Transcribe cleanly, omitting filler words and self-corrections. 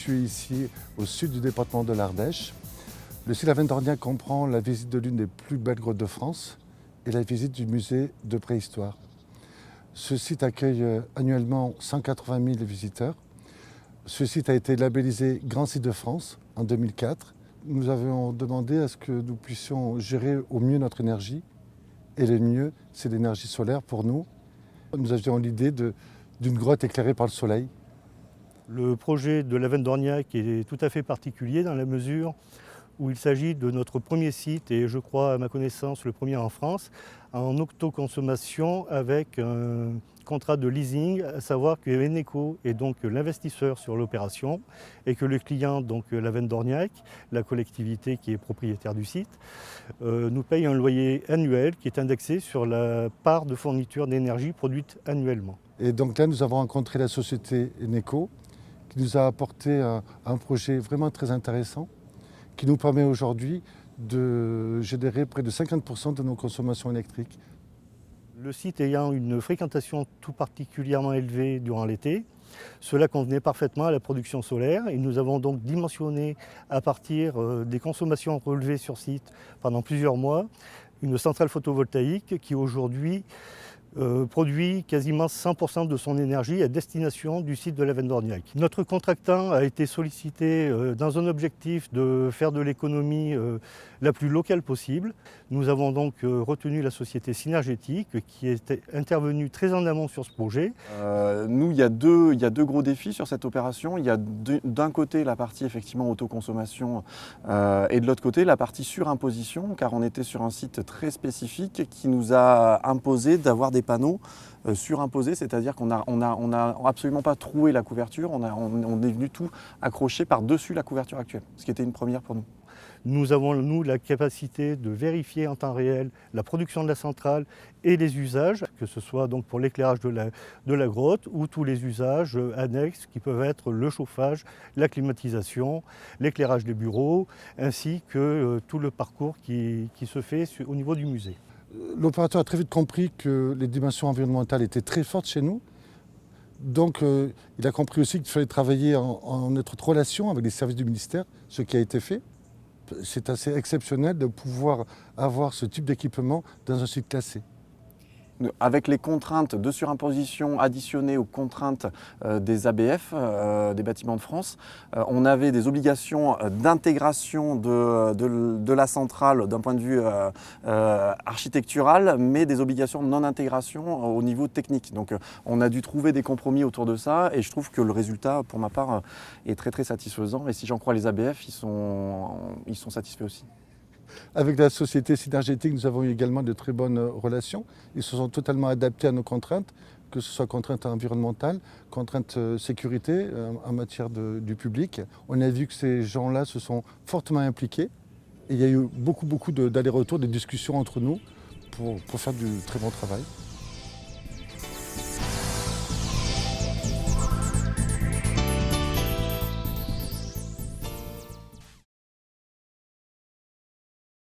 situé ici au sud du département de l'Ardèche. Le site Lavennes-d'Orniac comprend la visite de l'une des plus belles grottes de France et la visite du musée de préhistoire. Ce site accueille annuellement 180 000 visiteurs. Ce site a été labellisé Grand Site de France en 2004. Nous avons demandé à ce que nous puissions gérer au mieux notre énergie. Et le mieux, c'est l'énergie solaire pour nous. Nous avions l'idée d'une grotte éclairée par le soleil. Le projet de Lavennes-d'Orniac est tout à fait particulier dans la mesure où il s'agit de notre premier site, et je crois à ma connaissance le premier en France, en autoconsommation avec un contrat de leasing, à savoir que Eneco est donc l'investisseur sur l'opération et que le client, donc Lavennes-d'Orniac, la collectivité qui est propriétaire du site, nous paye un loyer annuel qui est indexé sur la part de fourniture d'énergie produite annuellement. Et donc là, nous avons rencontré la société Eneco qui nous a apporté un projet vraiment très intéressant qui nous permet aujourd'hui de générer près de 50% de nos consommations électriques. Le site ayant une fréquentation tout particulièrement élevée durant l'été, cela convenait parfaitement à la production solaire et nous avons donc dimensionné à partir des consommations relevées sur site pendant plusieurs mois une centrale photovoltaïque qui aujourd'hui produit quasiment 100% de son énergie à destination du site de Lavennes-d'Orniac. Notre contractant a été sollicité dans un objectif de faire de l'économie la plus locale possible. Nous avons donc retenu la société Synergétique qui est intervenue très en amont sur ce projet. Nous, il y a deux gros défis sur cette opération. Il y a d'un côté la partie effectivement autoconsommation et de l'autre côté la partie surimposition, car on était sur un site très spécifique qui nous a imposé d'avoir des panneaux surimposés, c'est-à-dire qu'on n'a absolument pas troué la couverture, on est venu tout accrocher par-dessus la couverture actuelle, ce qui était une première pour nous. Nous avons, nous, la capacité de vérifier en temps réel la production de la centrale et les usages, que ce soit donc pour l'éclairage de la grotte ou tous les usages annexes qui peuvent être le chauffage, la climatisation, l'éclairage des bureaux, ainsi que tout le parcours qui se fait au niveau du musée. L'opérateur a très vite compris que les dimensions environnementales étaient très fortes chez nous. Donc il a compris aussi qu'il fallait travailler en étroite relation avec les services du ministère, ce qui a été fait. C'est assez exceptionnel de pouvoir avoir ce type d'équipement dans un site classé. Avec les contraintes de surimposition additionnées aux contraintes des ABF, des bâtiments de France, on avait des obligations d'intégration de la centrale d'un point de vue architectural, mais des obligations de non-intégration au niveau technique. Donc on a dû trouver des compromis autour de ça et je trouve que le résultat, pour ma part, est très très satisfaisant. Et si j'en crois les ABF, ils sont satisfaits aussi. Avec la société Synergétique, nous avons eu également de très bonnes relations. Ils se sont totalement adaptés à nos contraintes, que ce soit contraintes environnementales, contraintes sécurité en matière du public. On a vu que ces gens-là se sont fortement impliqués. Et il y a eu beaucoup d'allers-retours, de discussions entre nous pour faire du très bon travail.